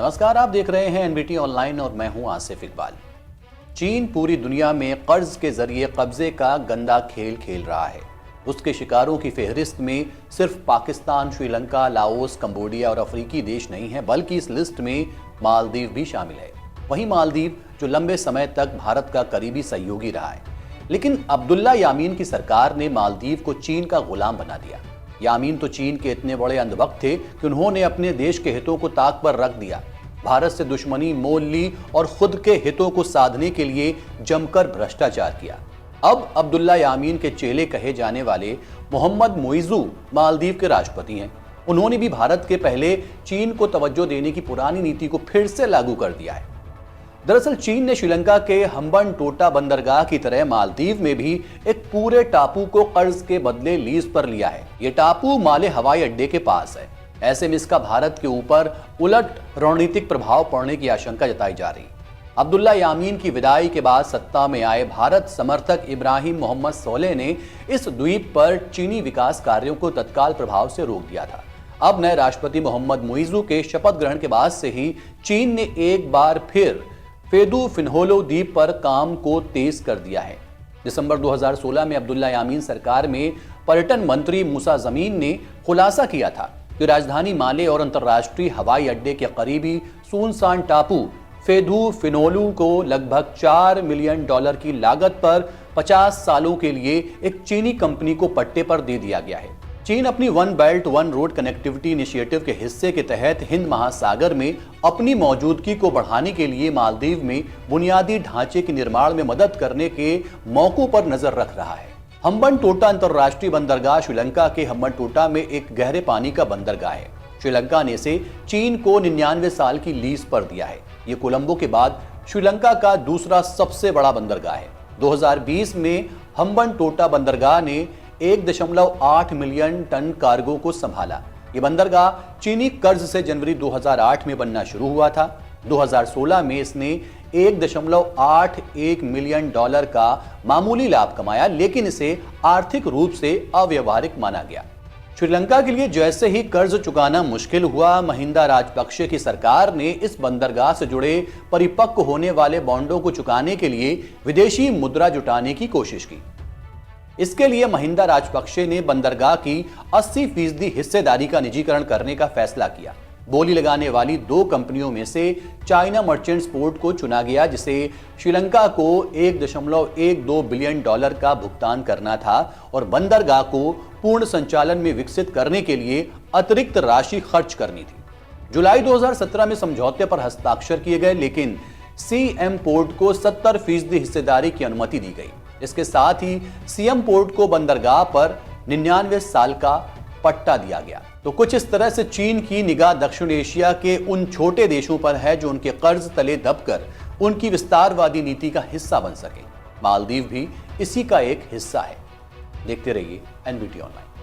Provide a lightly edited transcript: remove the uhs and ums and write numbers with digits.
नमस्कार, आप देख रहे हैं एनबीटी ऑनलाइन और मैं हूं आसिफ इकबाल। चीन पूरी दुनिया में कर्ज के जरिए कब्जे का गंदा खेल खेल रहा है। उसके शिकारों की फहरिस्त में सिर्फ पाकिस्तान, श्रीलंका, लाओस, कंबोडिया और अफ्रीकी देश नहीं है, बल्कि इस लिस्ट में मालदीव भी शामिल है। वहीं मालदीव जो लंबे समय तक भारत का करीबी सहयोगी रहा है, लेकिन अब्दुल्ला यामीन की सरकार ने मालदीव को चीन का गुलाम बना दिया। यामीन तो चीन के इतने बड़े अंधभक्त थे कि उन्होंने अपने देश के हितों को ताक पर रख दिया, भारत से दुश्मनी मोल ली और खुद के हितों को साधने के लिए जमकर भ्रष्टाचार किया। अब अब्दुल्ला यामीन के चेले कहे जाने वाले मोहम्मद मुइज़ू मालदीव के राष्ट्रपति हैं। उन्होंने भी भारत के पहले चीन को तवज्जो देने की पुरानी नीति को फिर से लागू कर दिया है। दरअसल चीन ने श्रीलंका के हम्बनटोटा बंदरगाह की तरह मालदीव में भी एक पूरे टापू को कर्ज के बदले लीज पर लिया है। यह टापू माले हवाई अड्डे के पास है। ऐसे में इसका भारत के ऊपर उलट रणनीतिक प्रभाव पड़ने की आशंका जताई जा रही। अब्दुल्ला यामीन की विदाई के बाद सत्ता में आए भारत समर्थक इब्राहिम मोहम्मद सोलेह ने इस द्वीप पर चीनी विकास कार्यों को तत्काल प्रभाव से रोक दिया था। अब नए राष्ट्रपति मोहम्मद मुइज़ू के शपथ ग्रहण के बाद से ही चीन ने एक बार फिर फेदू फिनहोलो द्वीप पर काम को तेज कर दिया है। दिसंबर 2016 में अब्दुल्ला यामीन सरकार में पर्यटन मंत्री मूसा जमीन ने खुलासा किया था कि राजधानी माले और अंतर्राष्ट्रीय हवाई अड्डे के करीबी सुनसान टापू फेदू फिनहोलो को लगभग $4 मिलियन की लागत पर 50 सालों के लिए एक चीनी कंपनी को पट्टे पर दे दिया गया है। चीन अपनी one belt one road connectivity initiative के हिस्से के तहत हिंद महासागर में अपनी मौजूदगी को बढ़ाने के लिए मालदीव में बुनियादी ढांचे के निर्माण में मदद करने के मौकों पर नजर रख रहा है। हम्बनटोटा अंतर्राष्ट्रीय बंदरगाह श्रीलंका के हम्बनटोटा में एक गहरे पानी का बंदरगाह है। श्रीलंका ने इसे चीन को 99 साल की लीज पर दिया है। ये कोलंबो के बाद श्रीलंका का दूसरा सबसे बड़ा बंदरगाह है। 2020 में हम्बनटोटा बंदरगाह ने 1.8 मिलियन टन कार्गो को संभाला। ये बंदरगाह चीनी कर्ज से जनवरी 2008 में बनना शुरू हुआ था। 2016 में इसने $1.81 मिलियन का मामूली लाभ कमाया, लेकिन इसे आर्थिक रूप से अव्यवहारिक माना गया। श्रीलंका के लिए जैसे ही कर्ज चुकाना मुश्किल हुआ, महिंदा राजपक्षे की सरकार ने इस बंदरगाह से जुड़े परिपक्व होने वाले बॉन्डों को चुकाने के लिए विदेशी मुद्रा जुटाने की कोशिश की। इसके लिए महिंदा राजपक्षे ने बंदरगाह की 80% हिस्सेदारी का निजीकरण करने का फैसला किया। बोली लगाने वाली 2 कंपनियों में से चाइना मर्चेंट्स पोर्ट को चुना गया, जिसे श्रीलंका को $1.12 बिलियन का भुगतान करना था और बंदरगाह को पूर्ण संचालन में विकसित करने के लिए अतिरिक्त राशि खर्च करनी थी। जुलाई 2017 में समझौते पर हस्ताक्षर किए गए, लेकिन सीएम पोर्ट को 70% हिस्सेदारी की अनुमति दी गई। इसके साथ ही सीएम पोर्ट को बंदरगाह पर 99 साल का पट्टा दिया गया। तो कुछ इस तरह से चीन की निगाह दक्षिण एशिया के उन छोटे देशों पर है जो उनके कर्ज तले दबकर उनकी विस्तारवादी नीति का हिस्सा बन सके। मालदीव भी इसी का एक हिस्सा है। देखते रहिए एनबीटी ऑनलाइन।